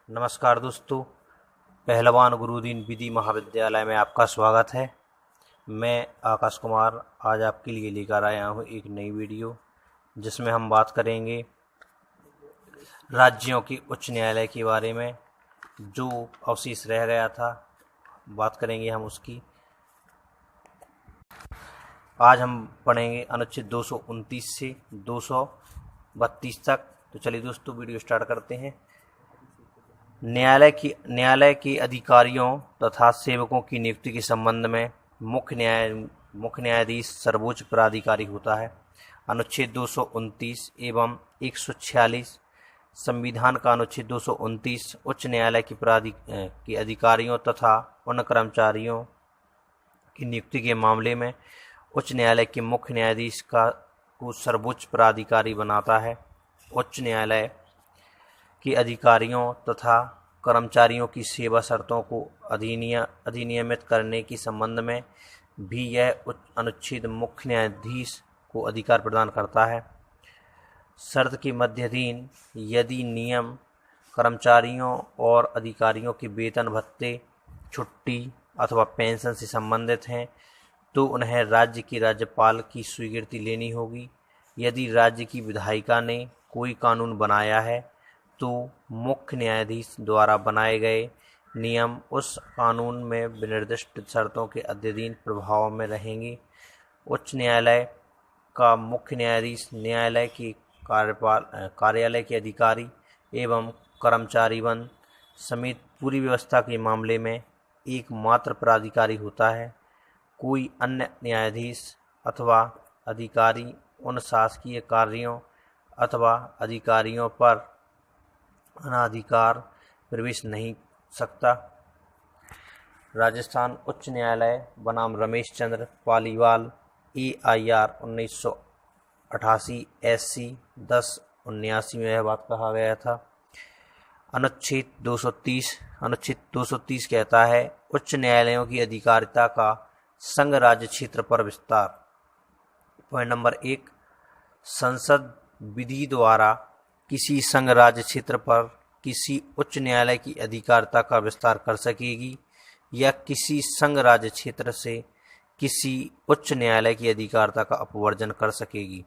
नमस्कार दोस्तों, पहलवान गुरुदीन विधि महाविद्यालय में आपका स्वागत है। मैं आकाश कुमार आज आपके लिए लेकर आया हूँ एक नई वीडियो, जिसमें हम बात करेंगे राज्यों के उच्च न्यायालय के बारे में। जो अवशेष रह गया था, बात करेंगे हम उसकी। आज हम पढ़ेंगे अनुच्छेद 229 से 232 तक। तो चलिए दोस्तों, वीडियो स्टार्ट करते हैं। न्यायालय के अधिकारियों तथा सेवकों की नियुक्ति के संबंध में मुख्य न्यायाधीश सर्वोच्च प्राधिकारी होता है। अनुच्छेद 229 एवं 146 संविधान का अनुच्छेद 229 उच्च न्यायालय के अधिकारियों तथा उन कर्मचारियों की नियुक्ति के मामले में उच्च न्यायालय के मुख्य न्यायाधीश को सर्वोच्च प्राधिकारी बनाता है। उच्च न्यायालय के अधिकारियों तथा कर्मचारियों की सेवा शर्तों को अधिनियमित करने के संबंध में भी यह अनुच्छेद मुख्य न्यायाधीश को अधिकार प्रदान करता है। शर्त के मध्याधीन यदि नियम कर्मचारियों और अधिकारियों के वेतन भत्ते, छुट्टी अथवा पेंशन से संबंधित हैं तो उन्हें राज्य के राज्यपाल की स्वीकृति लेनी होगी। यदि राज्य की विधायिका ने कोई कानून बनाया है तो मुख्य न्यायाधीश द्वारा बनाए गए नियम उस कानून में विनिर्दिष्ट शर्तों के अधीन प्रभाव में रहेंगे। उच्च न्यायालय का मुख्य न्यायाधीश न्यायालय के कार्यालय के अधिकारी एवं कर्मचारीगण समेत पूरी व्यवस्था के मामले में एकमात्र प्राधिकारी होता है। कोई अन्य न्यायाधीश अथवा अधिकारी उन शासकीय कार्यों अथवा अधिकारियों पर अनाधिकार प्रवेश नहीं सकता। राजस्थान उच्च न्यायालय बनाम रमेश चंद्र पालीवाल AIR 1988 SC 1079 में यह बात कहा गया था। अनुच्छेद 230 कहता है उच्च न्यायालयों की अधिकारिता का संघ राज्य क्षेत्र पर विस्तार। पॉइंट नंबर 1, संसद विधि द्वारा किसी संघ राज्य क्षेत्र पर किसी उच्च न्यायालय की अधिकारिता का विस्तार कर सकेगी या किसी संघ राज्य क्षेत्र से किसी उच्च न्यायालय की अधिकारिता का अपवर्जन कर सकेगी।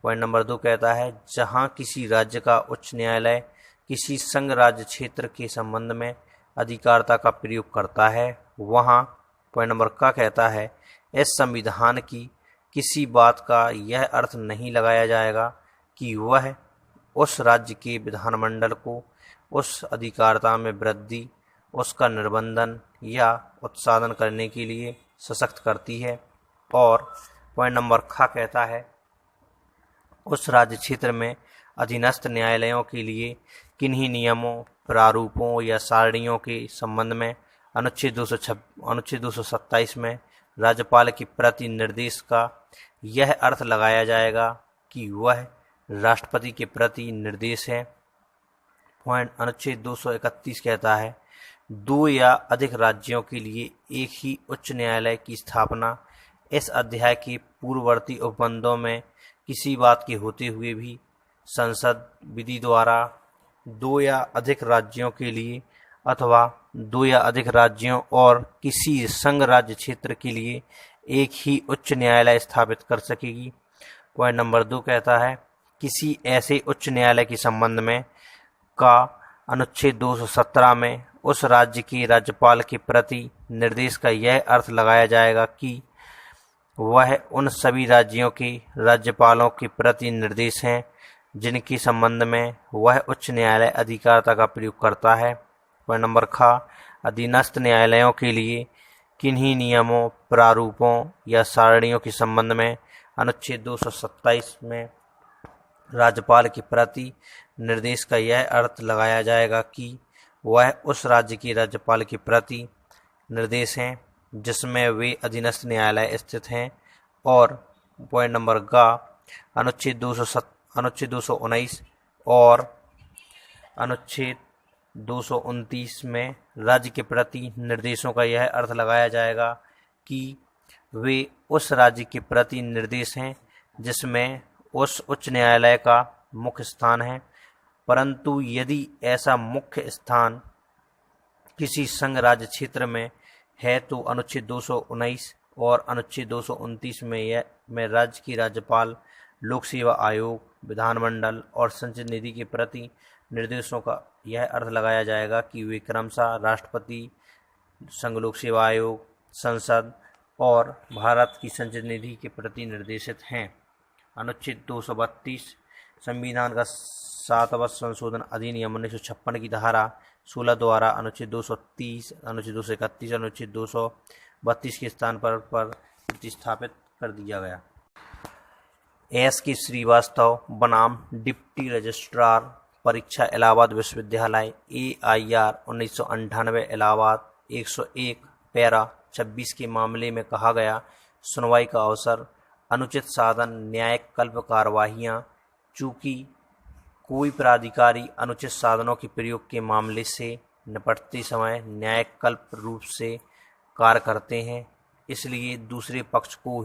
पॉइंट नंबर 2 कहता है जहां किसी राज्य का उच्च न्यायालय किसी संघ राज्य क्षेत्र के संबंध में अधिकारिता का प्रयोग करता है वहां, पॉइंट नंबर का कहता है इस संविधान की किसी बात का यह अर्थ नहीं लगाया जाएगा कि वह उस राज्य के विधानमंडल को उस अधिकारिता में वृद्धि, उसका निर्बंधन या उत्साधन करने के लिए सशक्त करती है। और पॉइंट नंबर ख कहता है उस राज्य क्षेत्र में अधीनस्थ न्यायालयों के लिए किन्हीं नियमों, प्रारूपों या सारणियों के संबंध में अनुच्छेद 227 में राज्यपाल के प्रति निर्देश का यह अर्थ लगाया जाएगा कि वह राष्ट्रपति के प्रति निर्देश है। पॉइंट अनुच्छेद 231 कहता है 2 या अधिक राज्यों के लिए एक ही उच्च न्यायालय की स्थापना इस अध्याय के पूर्ववर्ती उपबंधों में किसी बात के होते हुए भी संसद विधि द्वारा 2 या अधिक राज्यों के लिए अथवा 2 या अधिक राज्यों और किसी संघ राज्य क्षेत्र के लिए एक ही उच्च न्यायालय स्थापित कर सकेगी। पॉइंट नंबर 2 कहता है किसी ऐसे उच्च न्यायालय के संबंध में का अनुच्छेद 217 में उस राज्य के राज्यपाल के प्रति निर्देश का यह अर्थ लगाया जाएगा कि वह उन सभी राज्यों के राज्यपालों के प्रति निर्देश हैं जिनके संबंध में वह उच्च न्यायालय अधिकारिता का प्रयोग करता है। पॉइंट नंबर ख अधीनस्थ न्यायालयों के लिए किन्हीं नियमों, प्रारूपों या सारणियों के संबंध में अनुच्छेद 227 में राज्यपाल के प्रति निर्देश का यह अर्थ लगाया जाएगा कि वह उस राज्य के राज्यपाल के प्रति निर्देश हैं जिसमें वे अधीनस्थ न्यायालय स्थित हैं। और पॉइंट नंबर ग अनुच्छेद 219 और अनुच्छेद 229 में राज्य के प्रति निर्देशों का यह अर्थ लगाया जाएगा कि वे उस राज्य के प्रति निर्देश हैं जिसमें उस उच्च न्यायालय का मुख्य स्थान है। परंतु यदि ऐसा मुख्य स्थान किसी संघ राज्य क्षेत्र में है तो अनुच्छेद 219 और अनुच्छेद 229 में राज्य की राज्यपाल, लोक सेवा आयोग, विधानमंडल और संचित निधि के प्रति निर्देशों का यह अर्थ लगाया जाएगा कि वे क्रमशः राष्ट्रपति, संघ लोक सेवा आयोग, संसद और भारत की संचित निधि के प्रति निर्देशित हैं। अनुच्छेद 232 संविधान का 7वां संशोधन अधिनियम 1956 की धारा 16 द्वारा अनुच्छेद 230, अनुच्छेद 231, अनुच्छेद 232 के स्थान पर प्रतिस्थापित कर दिया गया। एस के श्रीवास्तव बनाम डिप्टी रजिस्ट्रार परीक्षा इलाहाबाद विश्वविद्यालय AIR 1998 इलाहाबाद 101 पैरा 26 के मामले में कहा गया, सुनवाई का अवसर, अनुचित साधन, न्यायिक कल्प कार्यवाहियाँ। चूँकि कोई प्राधिकारी अनुचित साधनों के प्रयोग के मामले से निपटते समय न्यायिक कल्प रूप से कार्य करते हैं, इसलिए दूसरे पक्ष को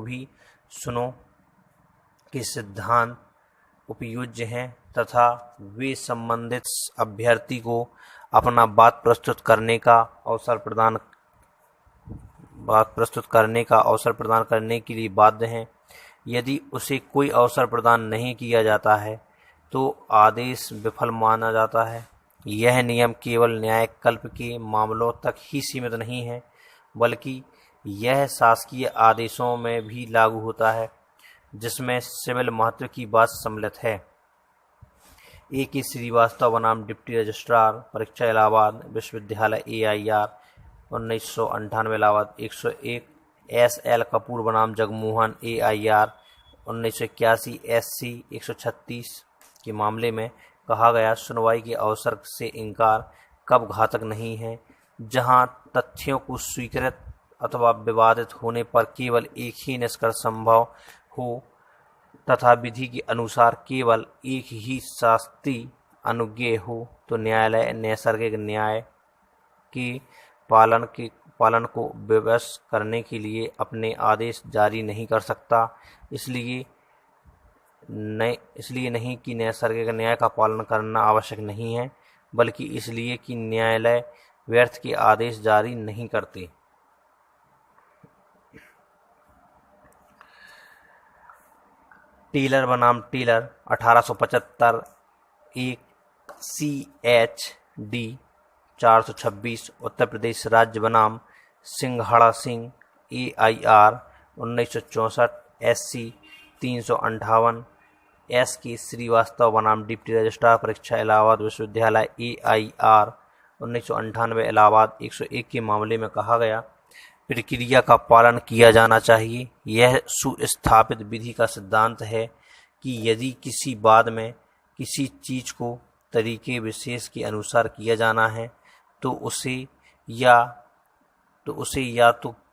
भी सुनो के सिद्धांत उपयुज्य हैं तथा वे संबंधित अभ्यर्थी को अपना बात प्रस्तुत करने का अवसर प्रदान करने के लिए बाध्य हैं। यदि उसे कोई अवसर प्रदान नहीं किया जाता है तो आदेश विफल माना जाता है। यह नियम केवल न्यायिक कल्प के मामलों तक ही सीमित नहीं है, बल्कि यह शासकीय आदेशों में भी लागू होता है जिसमें सिविल महत्व की बात सम्मिलित है। ए के श्रीवास्तव बनाम डिप्टी रजिस्ट्रार परीक्षा इलाहाबाद विश्वविद्यालय AIR 1998 इलाहाबाद 101, SL कपूर बनाम जगमोहन AIR 1981 SC 136 के मामले में कहा गया, सुनवाई के अवसर से इनकार कब घातक नहीं है, जहां तथ्यों को स्वीकृत अथवा विवादित होने पर केवल एक ही निष्कर्ष संभव हो तथा विधि के अनुसार केवल एक ही शास्ति अनुज्ञेय हो, तो न्यायालय नैसर्गिक न्याय के पालन को विवश करने के लिए अपने आदेश जारी नहीं कर सकता। इसलिए नहीं कि नैसर्गिक न्याय का पालन करना आवश्यक नहीं है, बल्कि इसलिए कि न्यायालय व्यर्थ के आदेश जारी नहीं करते। टेलर बनाम टेलर 1875 1 CHD 426, उत्तर प्रदेश राज्य बनाम सिंघाड़ा सिंह AIR 1964 SC 358, एस के श्रीवास्तव बनाम डिप्टी रजिस्ट्रार परीक्षा इलाहाबाद विश्वविद्यालय AIR 1998 इलाहाबाद 101 के मामले में कहा गया, प्रक्रिया का पालन किया जाना चाहिए। यह सुस्थापित विधि का सिद्धांत है कि यदि किसी बाद में किसी चीज को तरीके विशेष के अनुसार किया जाना है तो उसे या तो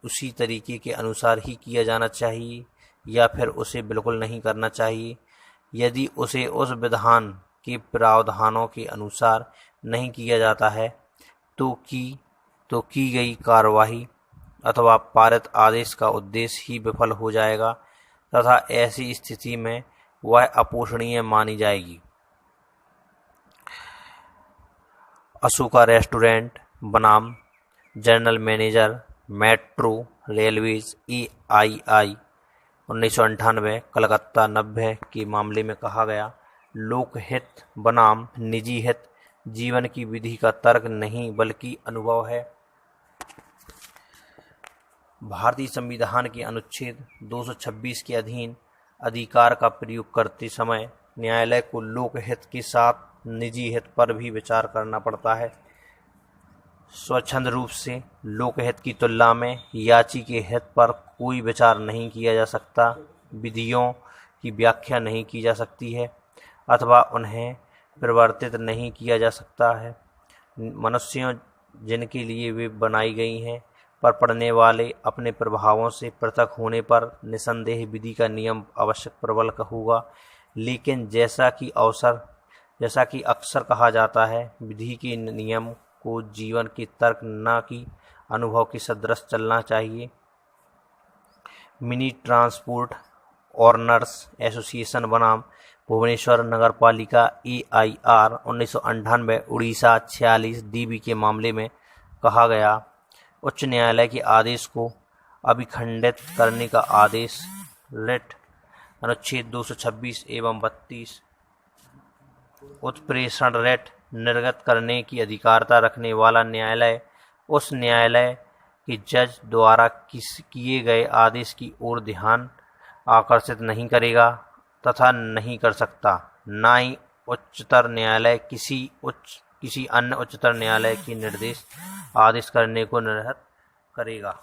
उसी तरीके के अनुसार ही किया जाना चाहिए या फिर उसे बिल्कुल नहीं करना चाहिए। यदि उसे उस विधान के प्रावधानों के अनुसार नहीं किया जाता है तो की गई कार्यवाही अथवा पारित आदेश का उद्देश्य ही विफल हो जाएगा तथा ऐसी स्थिति में वह अपोषणीय मानी जाएगी। अशोका रेस्टोरेंट बनाम general manager metro railways AII 1998 Calcutta 90 के मामले में कहा गया, लोकहित बनाम निजी हित जीवन की विधि का तर्क नहीं बल्कि अनुभव है। भारतीय संविधान के अनुच्छेद 226 के अधीन अधिकार का प्रयोग करते समय न्यायालय को लोकहित के साथ निजी हित पर भी विचार करना पड़ता है। स्वच्छंद रूप से लोकहित की तुलना में याची के हित पर कोई विचार नहीं किया जा सकता, विधियों की व्याख्या नहीं की जा सकती है अथवा उन्हें परिवर्तित नहीं किया जा सकता है। मनुष्यों जिनके लिए वे बनाई गई हैं पर पड़ने वाले अपने प्रभावों से पृथक होने पर निसंदेह विधि का नियम आवश्यक प्रबल होगा, लेकिन जैसा कि अक्सर कहा जाता है, विधि के नियम को जीवन के तर्क न कि अनुभव के सदृश चलना चाहिए। मिनी ट्रांसपोर्ट ऑनर्स एसोसिएशन बनाम भुवनेश्वर नगर पालिका EIR 1998 उड़ीसा 46 DB के मामले में कहा गया। उच्च न्यायालय के आदेश को अभिखंडित करने का आदेश रिट अनुच्छेद 226 एवं 32 उत्प्रेषण रिट निर्गत करने की अधिकारता रखने वाला न्यायालय उस न्यायालय के जज द्वारा किए गए आदेश की ओर ध्यान आकर्षित नहीं करेगा तथा नहीं कर सकता। न ही उच्चतर न्यायालय किसी अन्य उच्चतर न्यायालय की निर्देश आदेश करने को निर्धारित करेगा।